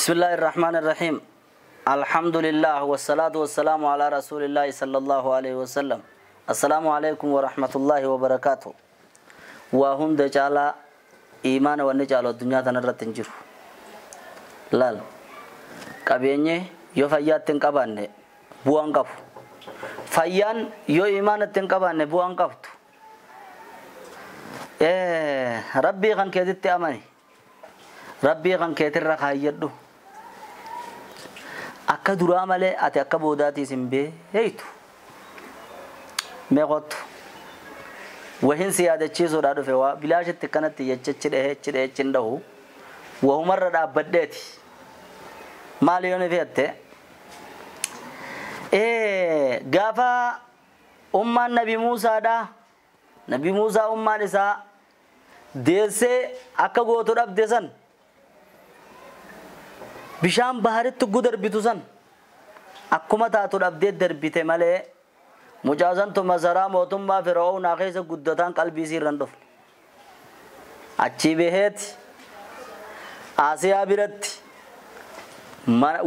بسم الله الرحمن الرحيم. الحمد لله والصلاة والسلام على رسول الله صلى الله عليه وسلم. السلام عليكم ورحمة الله وبركاته. وهم دجالا إيمان ونجالا الدنيا تنرى تنجر لال كابيني يو فيات تنكباني بوان كفو فيان يو إيمان تنكباني بوان كفتو ربي كان كيدت أماني ربي كان كيتر خايدو akka duraa malee ati akka boodaatii simbee heetu meeqottu wahin siyaadachiisuudha dhufe waa bilaashitti kanatti yechechidhe chindahu wahumarra dhaabbadheeti maal yoon ifeette gaafa ummaan nabi Muusaadha nabi Muusaa ummaan isaa deessee akka gootu dhabde san bishaan baharitti gudarbitu san akkuma taatu dhabdee darbite malee mucaazantu masaraa mootummaa Fir'aawnaa keessa guddataan qalbii isiirran dhufe achi beheeti Asiyaa biratti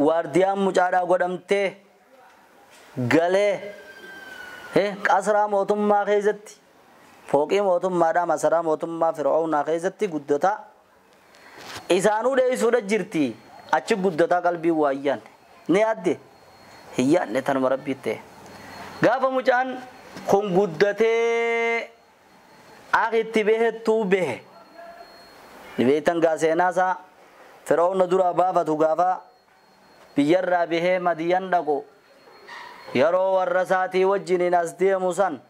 waardiyaan mucaadhaa godhamtee galee qasraa mootummaa keessatti fooqii mootummaadhaa masaraa mootummaa Fir'aawnaa keessatti guddataa isaanuu dheessuudha jirti achi guddataa qalbii waayyaan ni adde hiyyaanne tanuma rabbiitte gaafa mucaan kun guddatee akitti behettuu behe ni beektan gaaseenaasaa Fir'aawna duraa baafatu gaafa biyyarraa behee Madiyan dhaqu yeroo warra isaatii wajjiniin as deemu san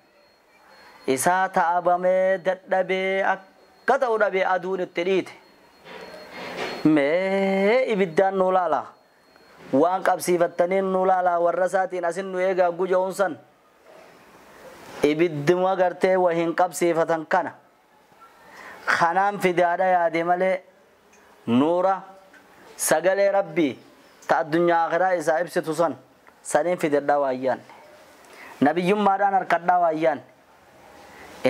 isaa ta'abamee dadhabee akka ta'u dhabee aduun itti dhiite mee ibiddaan nu laala waan qabsiifattaniin nu laala warra isaatiin asin nu eegaa gujoon san ibidduma gartee wahin qabsiifatan kana kanaan fidaadha yaade malee nuura sagalee rabbii ta addunyaa akhiraa isaa ibsitu san saniin fidadhaa waayyaan nabiyyummaadhaan harkadhaa waayyaan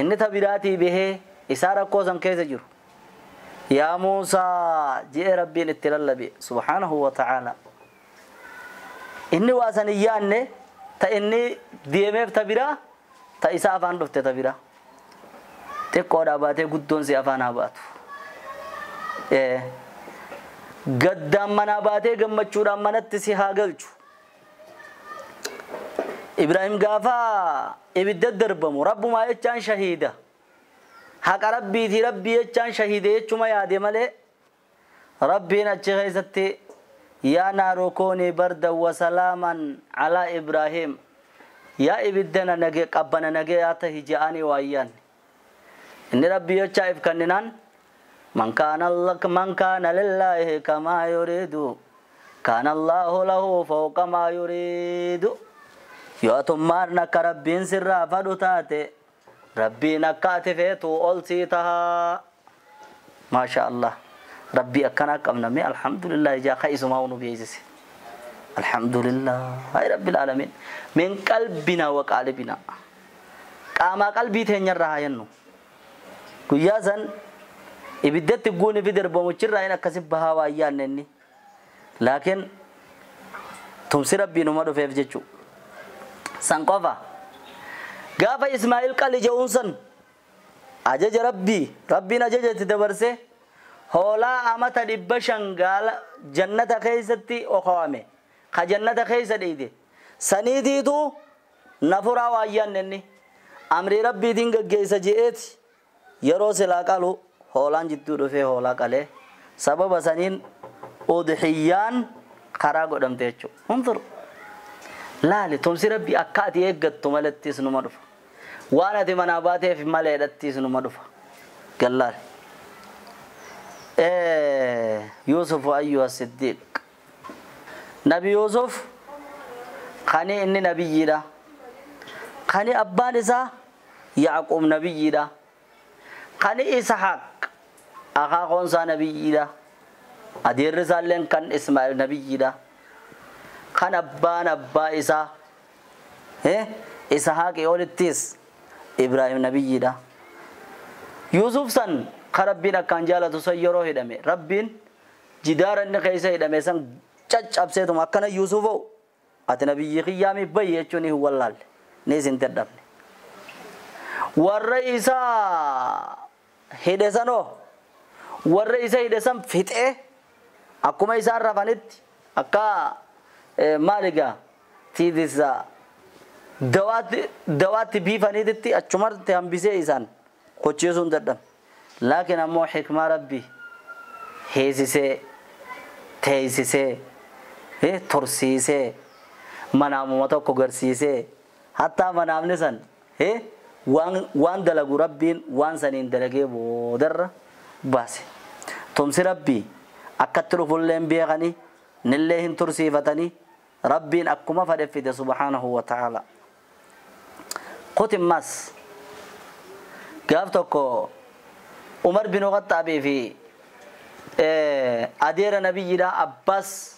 inni ta biraatii bahee isaa rakkoo san keessa jiru يا موسى جاء ربي للتلالبي سبحانه وتعالى إني واسنيان تا إني ديمف تبرا تا إسافان دفت تبرا تقول أباتي قدون سيافان أباتو قدام من أباتي قمتشورا منت سيهاقلشو إبراهيم قافا إبدت دربمو رب ما يتشان شهيدة حق ربي ثي ربي يجان شهيدي يجما يادي ملي ربنا جغيزتي يا نار كوني بردا وسلاما على إبراهيم يا إبدنا نجي قبنا نجي آته جاني وأيان إن ربي يجايف كننان من كان لله كما يريد كان الله له فوق ما يريد يا تمارنا كربين سرا فدوتاتي ربي نكاتفه تو أولسيتها ما شاء الله ربي أكنك أمنامي الحمد لله جا خيس ما هو نبيجس الحمد لله هاي رب العالمين من قلبنا وقالبنا كما قلبي تهنير رهاينو كيازن إبدت تقولي في درب ومشير راينا كسب بها ويانني لكن تمسي ربي نمر في فجتشو سانقفا gaafa Ismaa'il qali je'uunsan ajaja rabbiin ajaja itti dabarse hoolaa amata 500 gaala jannata keessatti oqawame ka jannata keessa dheeyde saniitiitu nafuraa waayyannenni amrii rabbiitiin gaggeessa je'eeti yeroo silaa qalu hoolaan jidduu dhufee hoolaa qalee sababa saniin udhiyyaan karaa godhamte jechuudha hundur laali tumsi rabbi akka ati eeggattu malattis numa dhufa waan ati manaa baateef maleedhattis numa dhufa gallaal Yusuf ayyuha siddiq nabi Yusuf khani inni nabiyyiidha khani abbaan isaa Yaqub nabiyyiidha khani Ishaq akaaqoonsaa nabiyyiidha adeerri isaalleen kan Ismaa'il nabiyyiidha kan abbaan abbaa isaa Ishaq olittis Ibrahim nabiyyiidha Yusuf san ربنا كان جالته سيره هدمه ربين jidaara inni keessa hidhame san caccabseetuma akkana Yuusufoo ati nabiyyi qiyyaami bayyi jechuun hin wallaalle ni isin dadhabne warra isaa hidhe sanoo warra isa hidhe san fixee akkuma isaan rafanitti akka maaligaa tiidisa dawaatti biifaniititti achumatti hambisee isaan kochiisuun dadhabne laakiin ammoo hikmaa rabbii heesisee teessisee tursiisee manaamuma tokko garsiisee hattaa manaamni san waan dalagu rabbiin waan saniin dalagee boodarra baase tumsi rabbii akkatti dhufullee beekanii nillee hin tursiifatanii rabbiin akkuma fedhe fide subhanahu wa ta'ala qotimmas gaaf tokko Umar bin Khattab fi adeera nabiyyiidha Abbas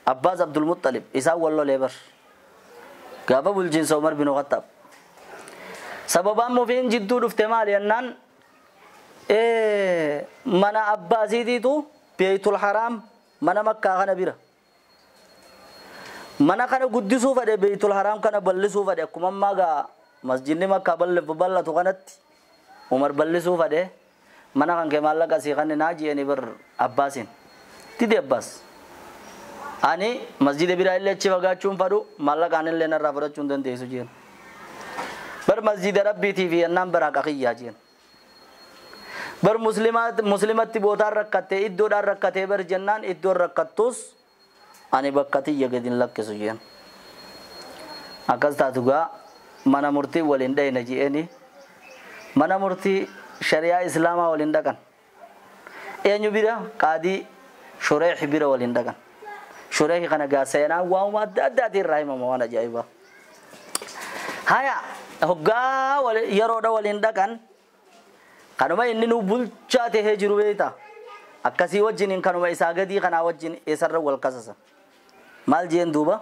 Abdul Muttalib isaa wallo leebar gaafa bulchiinsa Umar bin Khattab sababaan mufiin jidduu dhufte maali yennaan mana Abbaasiitiitu Beeytul Haraam mana Makkaa kana bira mana kana guddisuu fedhe Beeytul Haraam kana bal'isuu fedhe akkuma ammaa masjidni Makkaa bal'atu kanatti Umar bal'isuu fedhe mana kan ke maallaqa si kan naaji'ani bar Abbaasin didi Abbaas ani masjida bira illee achi fagaachuun fadhu maallaqaan illee narraa fudhachuun dandeessu jeen bar masjida rabbiitii fi annaan bara qaqiyyaa jeen bar muslimatti bootaan rakkattee iddoodhaan rakkattee bar jennaan iddoon rakkattus ani bakka tiyya gadin lakkisu jeen akkas taatu gaa mana murtii waliin dhayna jeeni mana murtii syariah Islam waliin dhaqan eenyu bira qaadii Shureehi bira waliin dhaqan Shureehi kana gaa seenaa waanuma adda addaatiin raahimama waan ajaa'ibaa haya hoggaa yeroodha waliin dhaqan kanuma inni nu bulchaa tahee jiru beekta akkasii wajjiniin kanuma isaa gadii kanaa wajjin eessarra wal kasasa maal jeen duuba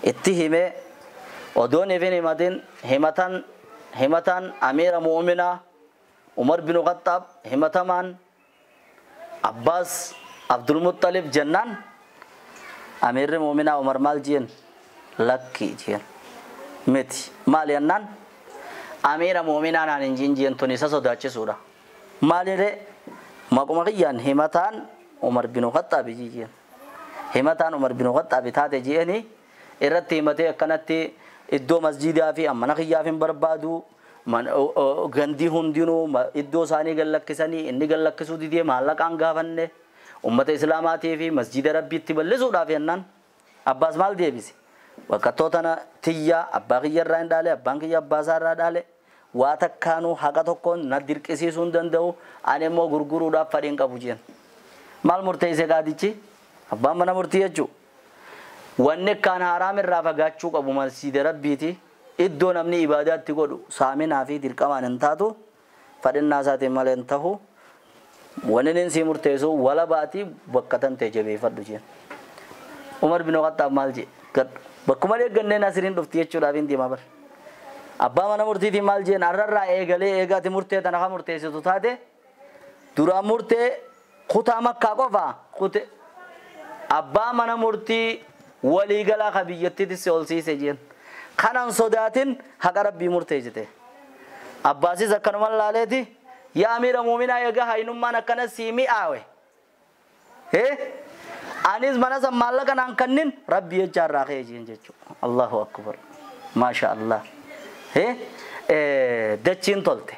itti himee odoon ifin himatan amiira mu'minaa Umar bin Khattab himataman Abbas Abdul Muttalib jennaan amirri mu'minaa Umar maal jeen lakki jeen miti maal yennaan amiira mu'minaa naan hin jeen tun isa sodaachisuudha maalire maquma kiyyaan himatan Umar bin Khattab jeen himatan Umar bin Khattab taate jeeni irratti himatee akkanatti iddoo masjidaa fi amana kiyyaaf hin barbaadu gandi hundinuu iddoo isaanii gallakkisanii inni gallakkisuu didee maallaqaan gaafanne ummata islaamaatii fi masjida rabbiitti bal'isuudhaaf yennaan Abbaas maal deebise wakkattoota tiyya abbaa kiyyarraa hin dhaale abbaan kiyya abbaasaarraa dhaale waa takkaanuu haqa tokkoon na dirqisiisuu hin danda'u ani immoo gurguruudhaaf fadhiin qabu jeen maal murteessee qaadichi abbaan mana murtii jechuu wanni kaan haraam irraa fagaachuu qabu masjida rabbiiti iddoo namni ibaadaatti godhu saaminaa fi dirqamaan hin taatu fadhinnaa isaatiin malee hin tahu wanni si murteessu wala baati bakka tantee jabeeffadhu jeen Umar bin Khattab maal jee bakkuma eegganneen asiriin dhufti jechuudhaaf hin deema bar abbaa mana murtiitiin maal jeen arrarraa eegalee eegaati murtee tana ka murteessitu taate duraan murtee kutaa Makkaa qofa kute abbaa mana murtii waliigalaa ka biyyattiitti si olsiise jeen kanan sodaatin haqa rabbii murteessite Abbaasis akkanuma laaleeti yaa amiira mu'minaa eega haynummaan akkana sii mi'aawe anis mana san maallaqa naan kannin rabbii jechaa irraa ka'e jeen jechuudha Allahu akbar maasha Allah dachiin tolte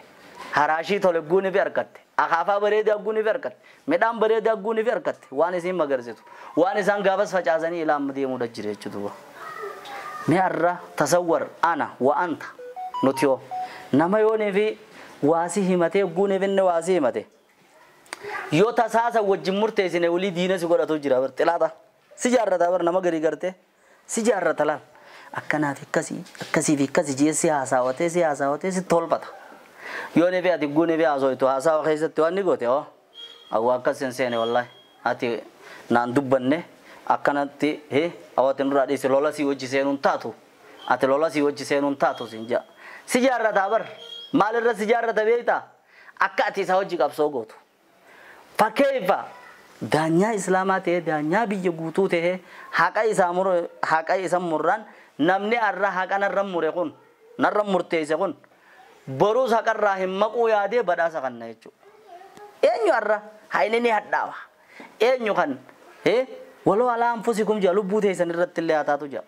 haraashii tole guuni fi argatte akaafaa bareedaa guuni fi argatte midhaan bareedaa guuni fi argatte waan isin magarsitu waan isaan gaafas facaasanii ilaama deemuudha jire jechuudha mi'arra tasawwar ana wa anta nutio nama yoonii fi waasii himatee guuni fi waasii himate yoo tasaasa wajjin murteessine walii diina si godhatu jira bar xilaata si jaarrata bar nama garii garte si jaarrata laal akkanaaf akkasii fi akkasii jeessi haasawatee si tolbata yoonii fi ati guuni fi haasoytu haasawa keessatti waan ni goote awwa akkasin seene wallahi ati naan dubbanne akkanatti awatin dura dhisi lola si wajji seenuun taatu ati lola si wajji seenuun taatu sinja si jaarrata bar maalirra si jaarrata beeyta akka ati isa wajji qabsoo gootu fakkeeffa daanyaa islaamaa ta'e daanyaa biyya guutuu ta'e haqa isa murran namni arra haqa narra mure kun narra murteesse kun boruus haqarraa hin maquu yaadee badhaasa kanna jechuudha. Eenyu arra haini ni hadhaawa eenyu kan waloo alaa anfusikum jaa lubbuu teessan irratti illee haataatu jaa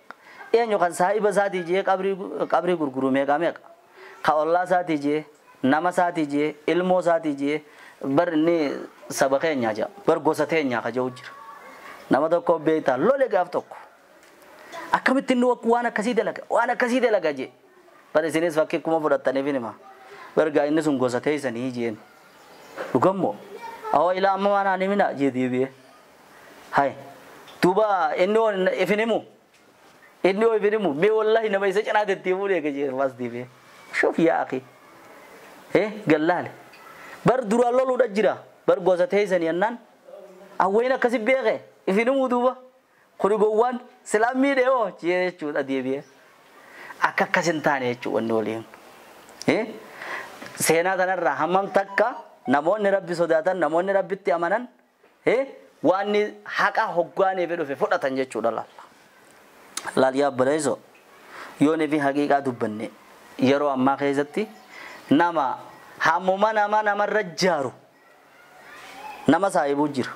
eenyu kan saahiba isaatii jee qabrii gurguru meeqa meeqa ka ollaa isaatii jee nama isaatii jee ilmoo isaatii jee bar inni saba keenya jaa bar gosa teenya ka jiru jira nama tokko beektaa lole gaaf tokko akkamitti inni waan akkasii dalaga jee bar isinis fakkii kuma fudhattaniif hima bar gaa inni sun gosa teessanii jeen dhugammoo awwa ilaa amma waan ani mina jee deebi'ee hai tuba inni ifinimu me wallahi nama isa cina deddeebuu deega jee irbaas deebi'ee shuf yaa akhi gallaale bar dura loluudha jira bar gosa teessanii yennaan awwain akkasi beeke ifinimu duuba kuni gowwaan silaamii dheewoo jee jechuudha deebi'ee akka akkasin taane jechuudha wanni waliin seenaa tanarraa hammam takka namoonni rabbi sodaatan namoonni rabbitti amanan waan haqa hoggaanee dhufe fudhatan jechuudha laal yaa baleeso yoonii fi haqiiqaa dubbanne yeroo ammaa keessatti nama hammuma namarra jaaru nama saayibuu jira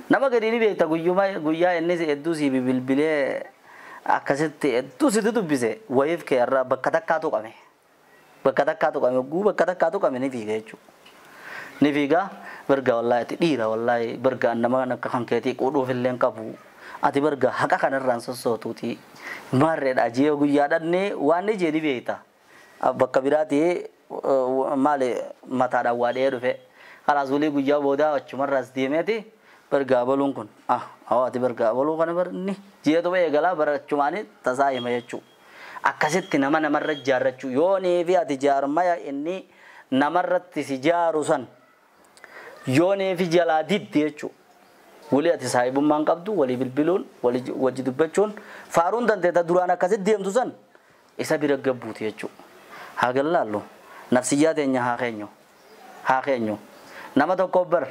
nama gadi ni beekta guyyaa inni hedduu si bilbilee akkasitti hedduu sitti dubbise wayiif kee irraa bakka takkaatu qame guu bakka takkaatu qame ni fiiga jechuudha. Ni fiiga barga wallahi ati dhiira wallahi barga nama akka kan keetii quudhuuf illee qabu ati barga haqa kanarraan sossootuuti maarreedha jee guyyaadhanne waan ni jedhi beekta bakka biraati maali mataadhaan waa dhee dhufe kalaas walii guyyaa boodaa achumarraas deemeeti barga baluun kun ati barga baluu kana barni jeetu eegalaa barachumaani tasaa hima jechuu akkasitti namarra jaarrachuu yoonii fi ati jaarmaya inni namarratti si jaaru san yoonii fi jalaa diddi jechuu walii ati saahibummaan qabdu walii bilbiluun wajji dubbachuun faaruun dandeeta duraan akkasitti deemtu san isa bira gabbuuti jechuu haa gallaallu nafsiyyaa teenya haa keenyu nama tokko bar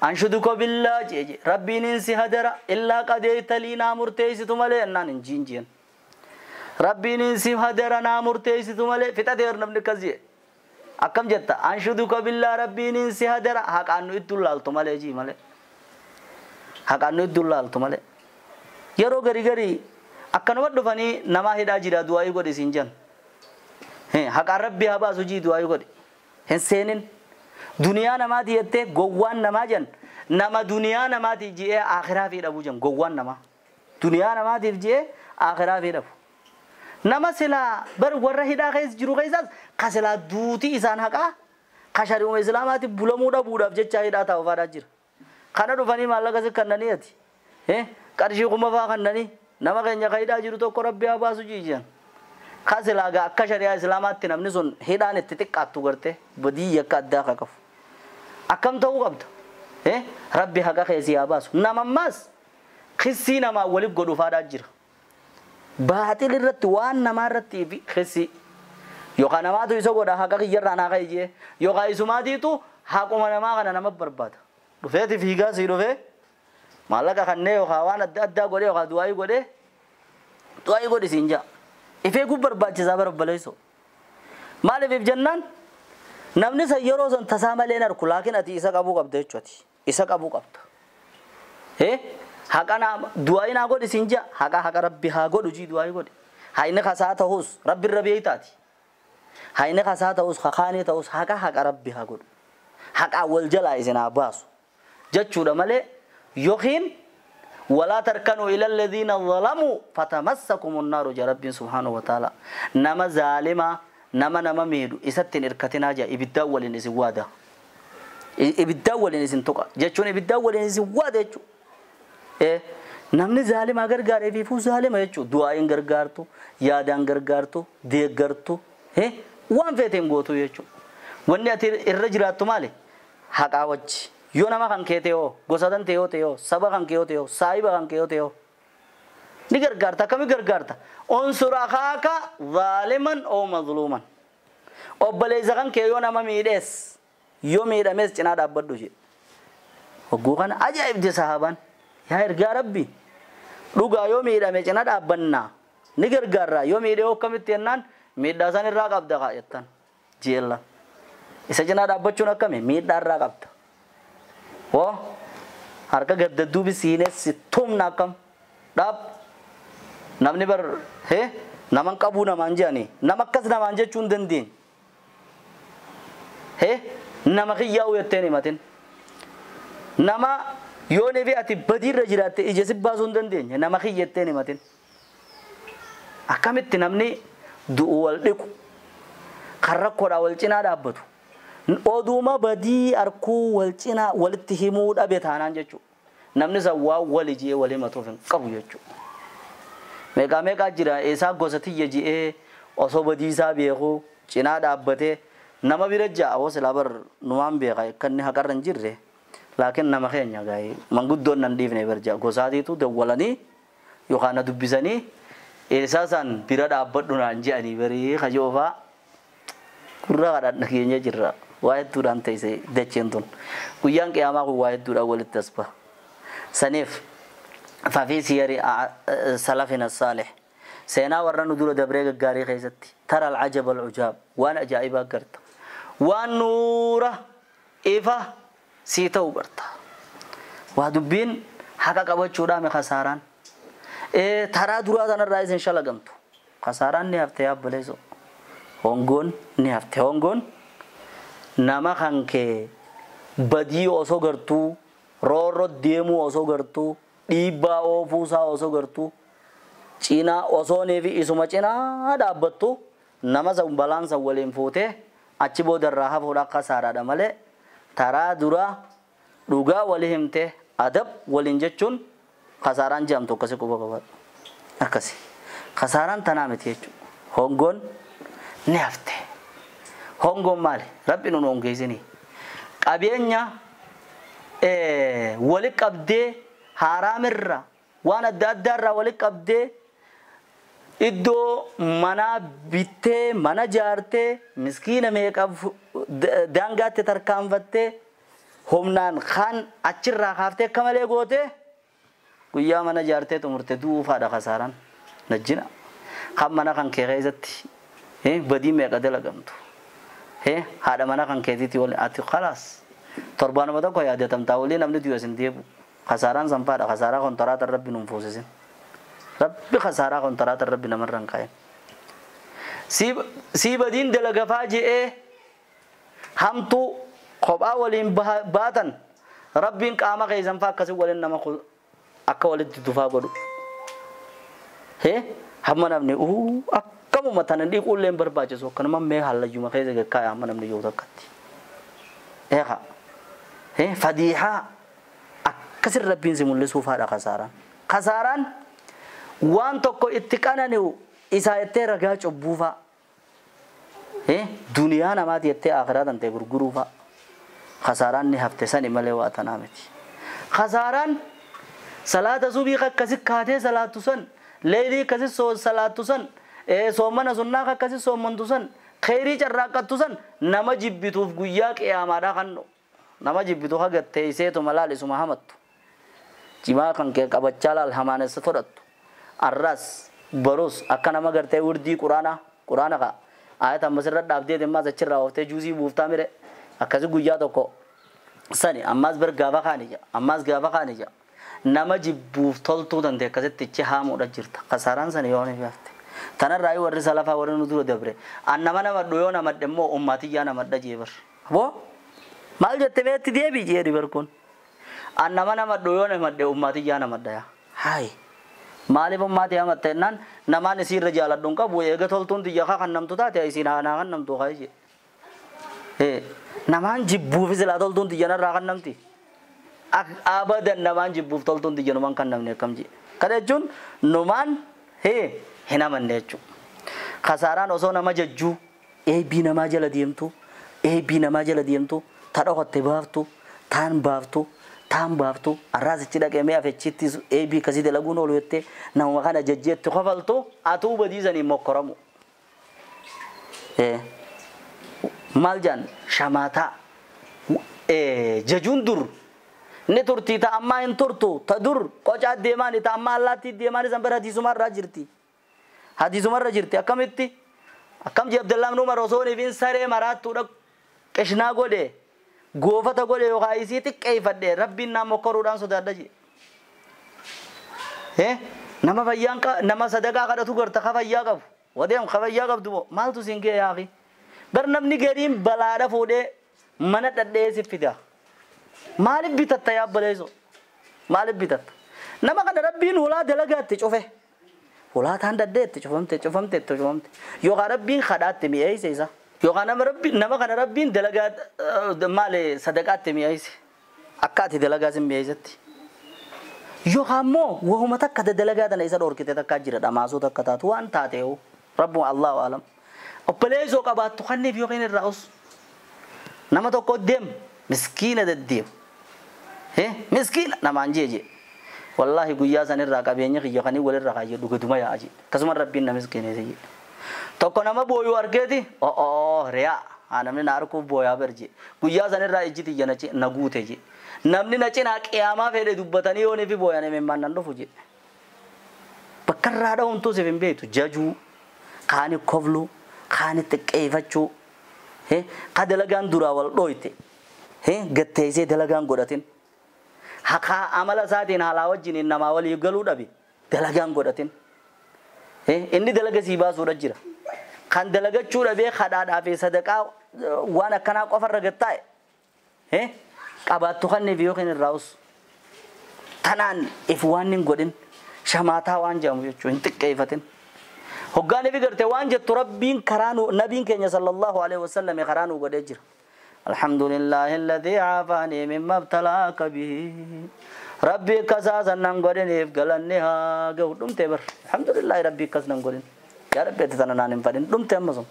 anshuduko billaa jeje rabbiin insi hadara illaa qadeeyta lii naa murteeysitu malee ennaan hin jiinjiin rabbiin insi hadara naa murteeysitu malee fixateer namni akkas jee akkam jetta anshuduka billaa rabbiin insi hadara haqaan nu iddun laaltu malee jii malee haqaan nu iddun laaltu malee yeroo gari akkanuma dhufanii namaa hidhaa jira du'aayii godhe siin jan haqaan rabbii haa baasu jii du'aayii godhe hin seenin duniyaa namaati jettee gowwaan namaa jan nama duniyaa namaatiif ji'ee akhiraa fi dhabu jan gowwaan namaa duniyaa namaatiif ji'ee akhiraa fi dhabu nama sila bar warra hidhaa keessa jiru keessaas ka sila duutii isaan haqaa ka shari'uma islaamaatiif bulamuu dhabuudhaaf jecha hidhaa taa'u faadaa jira kana dhufanii maallaqa si kannanii ati qarshii kuma faa kannanii nama keenya ka hidhaa jiru tokko rabbi haa baasu jiijan ka sila akka shari'aa islaamaatti namni sun hidhaan itti xiqqaattu garte badii yakka addaa ka qabu akkam ta'uu qabda rabbi haqa keessi haa baasu namammaas kissii namaa waliif godhu faadaa jira baatil irratti waan namaa irratti fi keessi yookaan namaatu isa godha haqa kiyyarraa naa ka'e jee yookaan isumaatiitu haquma namaa kana nama barbaada dhufeeti fiigaa sii dhufee maallaqa kannee yookaan waan adda godhee yookaan du'aayii godhi siin jaa ifee gub barbaachisaa barbaleessu maaliif jennaan namni san yeroo san tasaa malee narku laakiin ati isa qabuu qabda jechuuti isa qabuu qabda haqana du'aayii naa godhi siin jaa haqa rabbi haa godhu jii du'aayii godhi haa inni kasaa ta'us rabbi irra beeytaati haa inni kasaa ta'us kakaanii ta'us haqa rabbi haa godhu haqa wal jalaa isin haa baasu jechuudha malee yookiin ولا تركنوا إلى الذين ظلموا فتمسكم النار جا رب سبحانه وتعالى نما ظالما نما ميدو إستن إركتنا جا إبدا ولين إزوادا إبدا ولين إزنتوكا جاتشون إبدا ولين إزوادا جاتشو نمني ظالم أگر غاري في فو ظالم جاتشو دعائن غرغارتو يادان غرغارتو ديغرتو وان فيتين غوتو جاتشو وني أتير الرجرات مالي حقا وجه yo nama kan keteo gosadan teo saba kan keteo saiba kan keteo ni gargarta kami gargarta unsur akhaka zaliman aw mazluman obbaleza kan keyo nama mides yo midames cina dabbaddu je وجوهنا أجايب دي صحابان يا إرجع ربي لوجا يومي إذا مجنا دابنا نقر جرا يومي إذا هو كم تينان ميدا سان الرقاب دقا يتان جيلا إذا جنا دابتشونا كم ميدا الرقاب دا و harga gaddu bisine situm nakam dap namni bar he naman kabu na manjani namakas na manje chundan din he namakhiyaw yetteni matin nama yone vi ati badir rajirate ijesi bazundan din namakhiyetteni matin akamit namni duwal diku karrakko da walcina da abbatu oduma badi arku walcina walittihimu da betanan jechu namni zawwa walije walima tofin qabu jechu mega jira esa gosati yeji oso badi sa beego cina da abbate nama birajja awos labar nuam be kay kan hakaran jirre lakin nama khenya gay manguddon nan divne berja gosati tu dawalani yohana dubbisani esa san birada abbaduna anjani beri khajofa kurra kada nakiyenya jirra واحد دوران تيسي دچندون كيان قيامه واحد دورا ولتصبح سنيف ففي سير سلفنا الصالح سينا ورن دور دبريغ غاري خيزتي ترى العجب العجاب وانا عجائبا غرت والنور ايفا سيتو غرت وادبين حقا قبچودا مي خساران ترى دورا دان رايز ان شاء الله غمتو خساران ني هفته يابليزو هونغون ني هفته هونغون nama kanke badi oso gartu roro demu oso gartu diba ofusa oso gartu cina oso nevi isuma cina dabbatu nama sa balansa walin fote achi bodar raha foda kasara da male tara dura duga walihimte adab walin jechun kasaran jam to kasi ko babat akasi kasaran tanameti jechu hongon nefte hongon male rabbi non ongeesini qabeenya wali qabde haramirra wana daddarra wali qabde iddo mana bitte mana jaarte miskina meeqaf dangatte tarkaanfatte homnaan khan achirra khafte kamale goote guyya mana jaarte tumurte duufa da khasaran najjina kham mana kan keeysatti badi meeqa dalagamtu هذا mana kan kediti wal ati khalas torban mata ko yaade tam tawli namni diyo sindebu khasaran sampa da khasara kontara tar rabbi num fosesin rabbi khasara kontara tar rabbi namar rankai si badin delaga faji hamtu khoba walin batan rabbin qama kaizan fa kasi walin nama ko akka walid dufa godu hamma namni kamu matanan di kulen berbaca so kan mamme halla juma kay daga kaya manam ni yoda katti ha fadiha akasir rabbin simul sufa da khasaran wan tokko ittiqana ne isa ette raga chobufa dunya na mati ette akhirat ante gurgurufa khasaran ni hafte sani male wa tanameti khasaran salata subi kasik kade salatu san leili kasik so salatu san soomana sunnaa akkasi soomantusan khayrii carraaqattusan nama jibbituuf guyyaa qiyaamaadha kanno nama jibbitu hagatte iseetu malaalisuma hamattu cimaa kan kee qabachaa laal hamaanessa fudhattu arras barus akka nama gartee wurdii quraana ka ayat amma sirra dhaabdee deemaa achirraa ooftee juusii buuftaa mire akkasi guyyaa tokko sani ammaas bar gaafa kaanija nama jibbuuf toltuu dandee akkasitti ichi haamuudha jirta kasaaraan sani yoon ifaafte tanar rayu warri salafa warri nuduro dabre annama nama doyo nama demmo ummatiya nama dajeber bo mal jette betti debi jeri berkon annama nama doyo nama de ummatiya nama daya hai mali bom mati amat tenan nama ne sir jala dongka bo ega tolton diya ka kan nam to ta te sina na kan nam to kai naman jibbu fi sala tolton diya na ra kan nam ti abadan naman jibbu tolton diya no man kan nam ne kamji kada jun noman hina mannechu khasaran oso nama jajju bi nama jala diemtu tado hotte baaftu tan baaftu arras ci dage me afechitti bi kasi de laguno lwette na wakana jajjetti khofalto atu badizani mokoromu maljan shamata jajundur نتورتي تا أما إن تورتو تدور قوجا ديماني تا أما الله تي ديماني زنبر حديث مرة جرتي حديث مرة جرتي أكم إتي أكم جي عبد الله بن عمر رسول فين ساري مرات تورك كشنا غودي غوفتا غودي يوغايسي تي كيف دي ربي نام قرودان سودادا جي نما فيان نما صدقة قد تقول تخفيا قب وديم خفيا قب دو مال تسينك يا أخي برنامج قريم بلاد فودي من تدريس فيدا مالك بيتت يا بليزو مالك بيتت نما كان ربين ولا دلقات تشوفه ولا تنددت تشوفمت يو ربين خدات تمي أي سيسا يو كان ربين نما كان ربين دلقات مال صدقات تمي أي سي أكاد دلقات تمي أي ستي يو خامو وهو متك دلقات أنا إذا دور كده تكاجر دماسو تكتات وان تاتيو رب الله أعلم وبليزو كبات تخني في يومين الرأس نما تقدم مسكينة الديم مسكين نما أنجيجي والله قويا سنر راكبيني خيو خاني ولا راكايو دوكتوما يا أجي كسمر ربنا مسكينة زي تكو نما بويو أركيدي ريا أنا من ناركو بويا برجي قويا سنر رايجي تيجي نچي نغوته جي نمني نچي ناك إياما فيري دوبتاني يوني في بويا نمي مانندو فوجي بكر رادا هونتو سيفين بيتو جاجو خاني كوفلو خاني تكيفتشو قد لغان دورا والدويته غتيسي دلغان غوداتين حقا عمل ساتين حالا وجين انما ولي يغلو دبي دلغان غوداتين اني دلغ سيبا سوره جيرا كان دلغچو دبي خدادا في صدقه وانا كنا قفر رغتاي قباتو خني بيو خن الراوس تنان افوانين غودين شماتا وان جامو يچو انت كيفتين هوغاني في غرتي وان جت ربين كرانو نبيين كنيا صلى الله عليه وسلم كرانو غودي جير الحمد لله الذي عافاني مما ابتلاك به ربي كساسا نغودين يفغلنها غودم تبر الحمد لله ربي كس نغودين يا ربي تتنانن فدين دم تمسم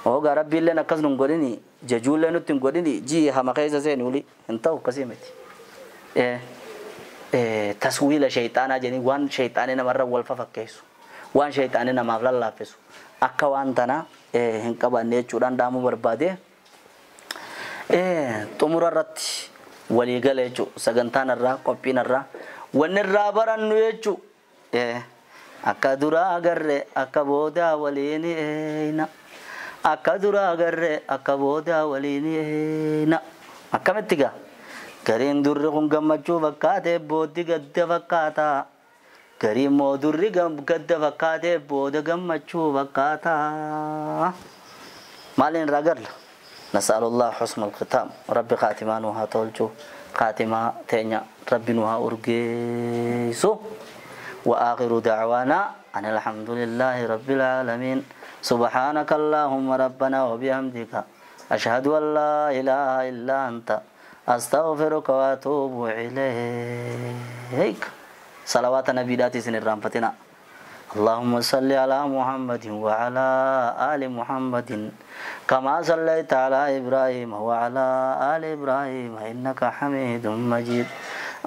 هوغا ربي لنا كس نغودين ججول لنا تنغودين جي هم كيسا سينولي انتو كسيمتي تسويل شيطان جني وان شيطان نمر والففكيسو وان شيطان نما فلا فيسو akka waan tana hin qabanne jechuudhaan daamu barbaade xumura irratti walii gala jechuudha sagantaan irraa qophiin irraa wanni irraa barannu jechuudha akka dura agarre akka booda waliin eeyna akka dura agarre akka booda waliin eeyna akkamitti gaa gariin durri kun gammachuu fakkaate booddi gadda fakkaata gariin moo durri gadda fakkaate booda gammachuu fakkaata maalin ragarla نسأل الله حسن الختام ربي خاتمانها تولجو خاتمة تينيا ربي نوها أرجيسو وآخر دعوانا أن الحمد لله رب العالمين سبحانك اللهم ربنا وبحمدك أشهد أن لا إله إلا أنت أستغفرك وأتوب إليك صلوات النبي داتي سن الرحمتنا اللهم صل على محمد وعلى آل محمد كما صليت على إبراهيم وعلى آل إبراهيم إنك حميد مجيد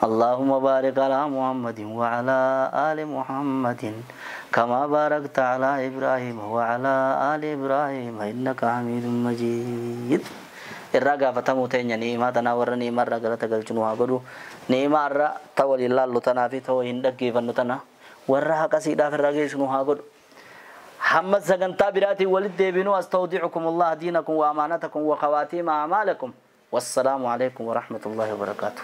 اللهم بارك على محمد وعلى آل محمد كما باركت على إبراهيم وعلى آل إبراهيم إنك حميد مجيد الرجاء فتموتين نعمة تناور نعمة رجال تقلجنوها قدو نعمة الرا تولي الله لطنا في توهين دقي فنتنا ورها كسيدا في الرجال شنوها قدو حمد سجنتا براتي ولد بنو استودعكم الله دينكم وأمانتكم وخواتيم أعمالكم والسلام عليكم ورحمة الله وبركاته.